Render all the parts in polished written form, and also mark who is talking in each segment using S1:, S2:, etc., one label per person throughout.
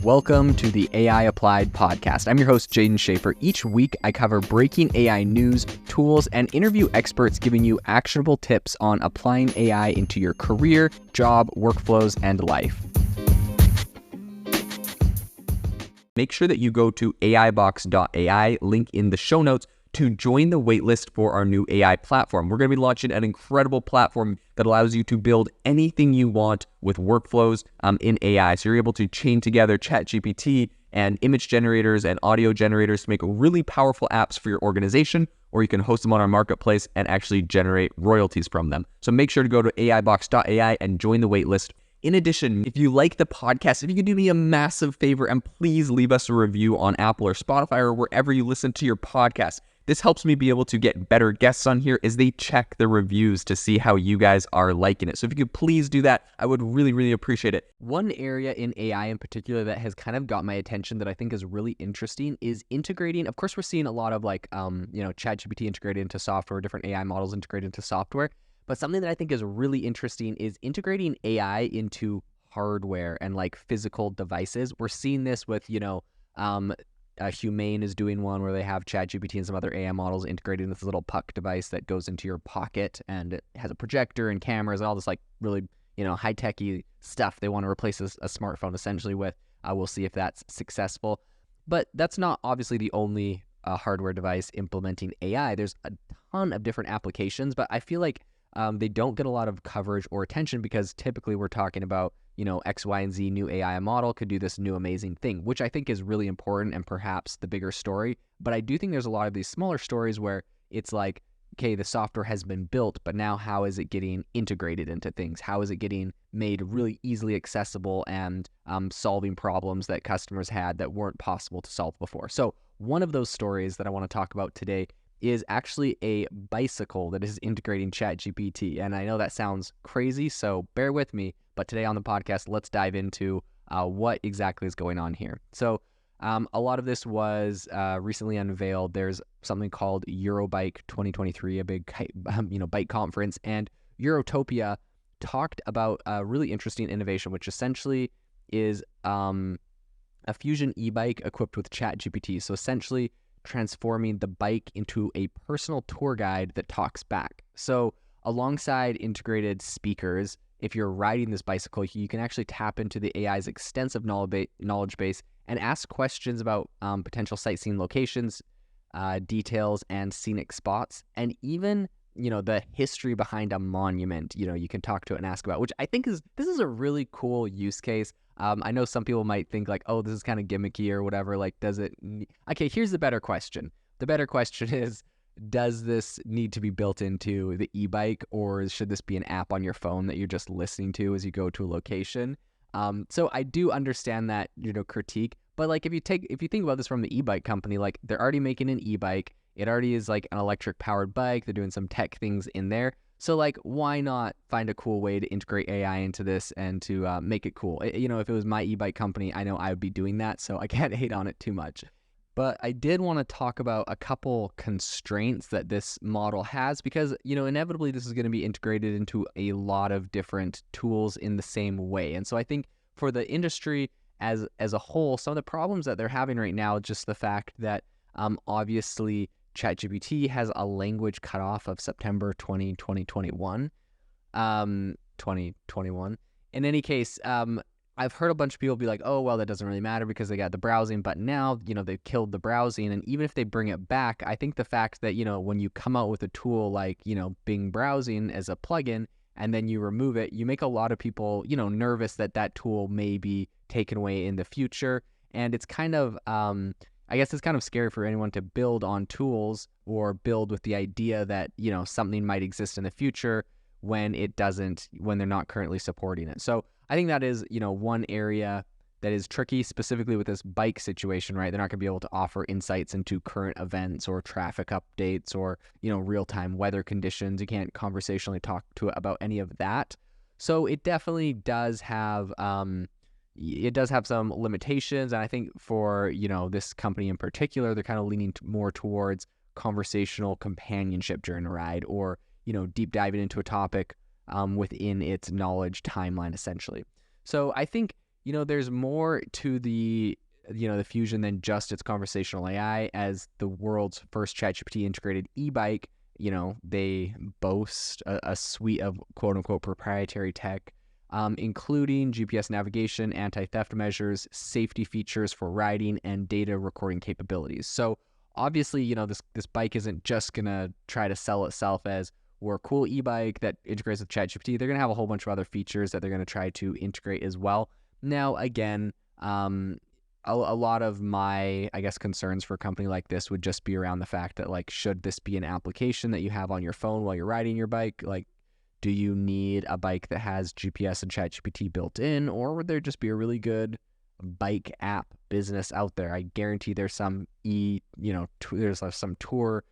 S1: Welcome to the AI Applied podcast. I'm your host, Jaden Schaefer. Each week, I cover breaking AI news, tools, and interview experts giving you actionable tips on applying AI into your career, job, workflows, and life. Make sure that you go to aibox.ai, link in the show notes, to join the waitlist for our new AI platform. We're going to be launching an incredible platform that allows you to build anything you want with workflows in AI. So you're able to chain together ChatGPT and image generators and audio generators to make really powerful apps for your organization, or you can host them on our marketplace and actually generate royalties from them. So make sure to go to aibox.ai and join the waitlist. In addition, if you like the podcast, if you could do me a massive favor and please leave us a review on Apple or Spotify or wherever you listen to your podcast. This helps me be able to get better guests on here as they check the reviews to see how you guys are liking it. So if you could please do that, I would really appreciate it. One area in AI in particular that has kind of got my attention that I think is really interesting is integrating. Of course, we're seeing a lot of ChatGPT integrated into software, different AI models integrated into software. But something that I think is really interesting is integrating AI into hardware and like physical devices. We're seeing this with, Humane is doing one where they have ChatGPT and some other AI models integrated in this little puck device that goes into your pocket, and it has a projector and cameras and all this like really, high-techy stuff they want to replace a smartphone essentially with. We'll see if that's successful. But that's not obviously the only hardware device implementing AI. There's a ton of different applications, but I feel like they don't get a lot of coverage or attention because typically we're talking about, X, Y, and Z new AI model could do this new amazing thing, which I think is really important and perhaps the bigger story. But I do think there's a lot of these smaller stories where it's like, okay, the software has been built, but now how is it getting integrated into things? How is it getting made really easily accessible and solving problems that customers had that weren't possible to solve before? So one of those stories that I want to talk about today is actually a bicycle that is integrating ChatGPT. And I know that sounds crazy, so bear with me. But today on the podcast, let's dive into what exactly is going on here. So a lot of this was recently unveiled. There's something called Eurobike 2023, a big bike conference. And Urtopia talked about a really interesting innovation, which essentially is a Fusion e-bike equipped with ChatGPT. So essentially transforming the bike into a personal tour guide that talks back. So alongside integrated speakers, if you're riding this bicycle, you can actually tap into the AI's extensive knowledge base and ask questions about potential sightseeing locations, details, and scenic spots, and even the history behind a monument. You can talk to it and ask about, which I think this is a really cool use case. I know some people might think like, oh, this is kind of gimmicky or whatever. Like, does it? Okay, here's the better question. The better question is, does this need to be built into the e-bike, or should this be an app on your phone that you're just listening to as you go to a location? So I do understand that, critique, but like if you think about this from the e-bike company, like they're already making an e-bike. It already is like an electric powered bike. They're doing some tech things in there. So like, why not find a cool way to integrate AI into this and to make it cool? If it was my e-bike company, I know I would be doing that. So I can't hate on it too much. But I did want to talk about a couple constraints that this model has because, inevitably this is going to be integrated into a lot of different tools in the same way. And so I think for the industry as a whole, some of the problems that they're having right now, just the fact that obviously ChatGPT has a language cutoff of September 2021. In any case, I've heard a bunch of people be like, oh, well, that doesn't really matter because they got the browsing, but now, they've killed the browsing. And even if they bring it back, I think the fact that, when you come out with a tool like, Bing browsing as a plugin, and then you remove it, you make a lot of people, nervous that that tool may be taken away in the future. And it's kind of, I guess it's kind of scary for anyone to build on tools or build with the idea that, something might exist in the future when they're not currently supporting it. So I think that is, one area that is tricky, specifically with this bike situation, right? They're not going to be able to offer insights into current events or traffic updates or, real-time weather conditions. You can't conversationally talk to it about any of that. So it definitely does have some limitations. And I think for, this company in particular, they're kind of leaning more towards conversational companionship during a ride or, deep diving into a topic within its knowledge timeline, essentially. So I think There's more to the Fusion than just its conversational AI. As the world's first ChatGPT integrated e-bike, they boast a suite of quote unquote proprietary tech, including GPS navigation, anti-theft measures, safety features for riding, and data recording capabilities. So obviously, this bike isn't just gonna try to sell itself as we're a cool e-bike that integrates with ChatGPT. They're gonna have a whole bunch of other features that they're gonna try to integrate as well. Now, again, a lot of my, I guess, concerns for a company like this would just be around the fact that, like, should this be an application that you have on your phone while you're riding your bike? Like, do you need a bike that has GPS and ChatGPT built in, or would there just be a really good bike app business out there? I guarantee there's some there's some tour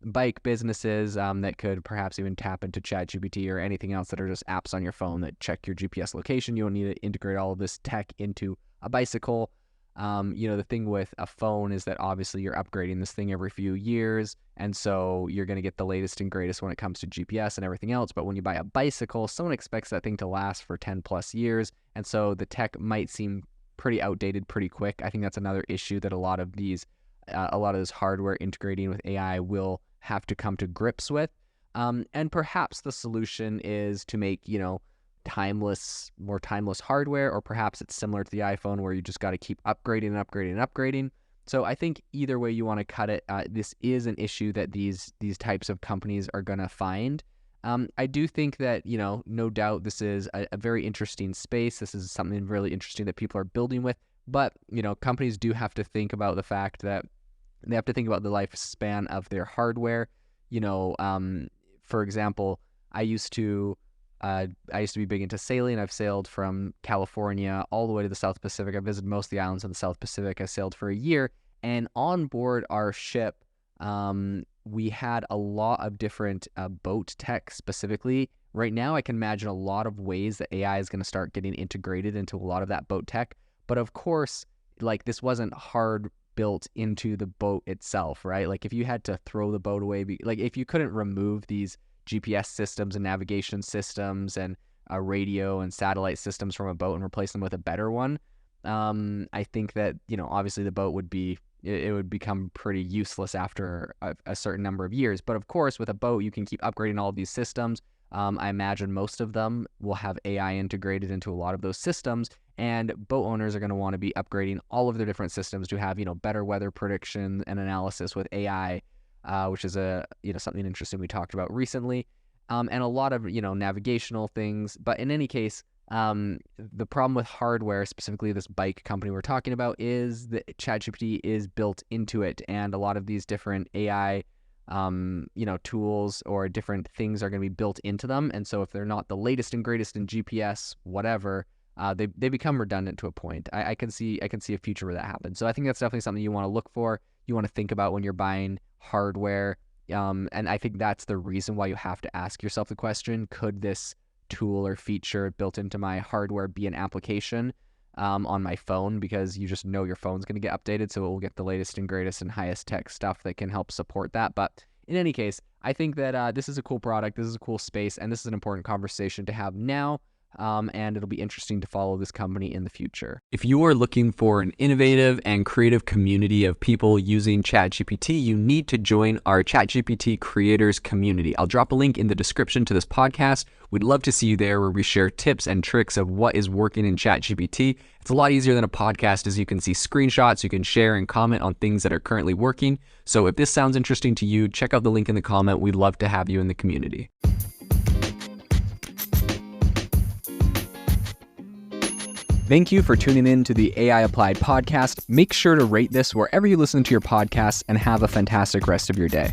S1: bike businesses that could perhaps even tap into ChatGPT or anything else that are just apps on your phone that check your GPS location. You don't need to integrate all of this tech into a bicycle. The thing with a phone is that obviously you're upgrading this thing every few years, and so you're going to get the latest and greatest when it comes to GPS and everything else. But when you buy a bicycle, someone expects that thing to last for 10 plus years, and so the tech might seem pretty outdated pretty quick. I think that's another issue that a lot of this hardware integrating with AI will have to come to grips with. And perhaps the solution is to make, more timeless hardware, or perhaps it's similar to the iPhone where you just got to keep upgrading and upgrading and upgrading. So I think either way you want to cut it, this is an issue that these types of companies are going to find. I do think that, no doubt this is a very interesting space. This is something really interesting that people are building with. But, companies do have to think about the fact that they have to think about the lifespan of their hardware. For example, I used to be big into sailing. I've sailed from California all the way to the South Pacific. I visited most of the islands in the South Pacific. I sailed for a year, and on board our ship, we had a lot of different boat tech specifically. Right now, I can imagine a lot of ways that AI is going to start getting integrated into a lot of that boat tech. But of course, like, this wasn't hard built into the boat itself, right? Like, if you had to throw the boat away, if you couldn't remove these GPS systems and navigation systems and radio and satellite systems from a boat and replace them with a better one, I think that, obviously the boat would become pretty useless after a certain number of years. But of course, with a boat, you can keep upgrading all of these systems. I imagine most of them will have AI integrated into a lot of those systems, and boat owners are going to want to be upgrading all of their different systems to have, better weather prediction and analysis with AI, which is something interesting we talked about recently, and a lot of, navigational things. But in any case, the problem with hardware, specifically this bike company we're talking about, is that ChatGPT is built into it, and a lot of these different AI tools or different things are going to be built into them. And so if they're not the latest and greatest in GPS, whatever, they become redundant to a point. I can see a future where that happens. So I think that's definitely something you want to look for. You want to think about when you're buying hardware. And I think that's the reason why you have to ask yourself the question, could this tool or feature built into my hardware be an application on my phone? Because you just know your phone's going to get updated, so it will get the latest and greatest and highest tech stuff that can help support that. But in any case, I think that this is a cool product, this is a cool space, and this is an important conversation to have now. And it'll be interesting to follow this company in the future. If you are looking for an innovative and creative community of people using ChatGPT, you need to join our ChatGPT creators community. I'll drop a link in the description to this podcast. We'd love to see you there, where we share tips and tricks of what is working in ChatGPT. It's a lot easier than a podcast, as you can see screenshots, you can share and comment on things that are currently working. So if this sounds interesting to you, check out the link in the comment. We'd love to have you in the community. Thank you for tuning in to the AI Applied podcast. Make sure to rate this wherever you listen to your podcasts, and have a fantastic rest of your day.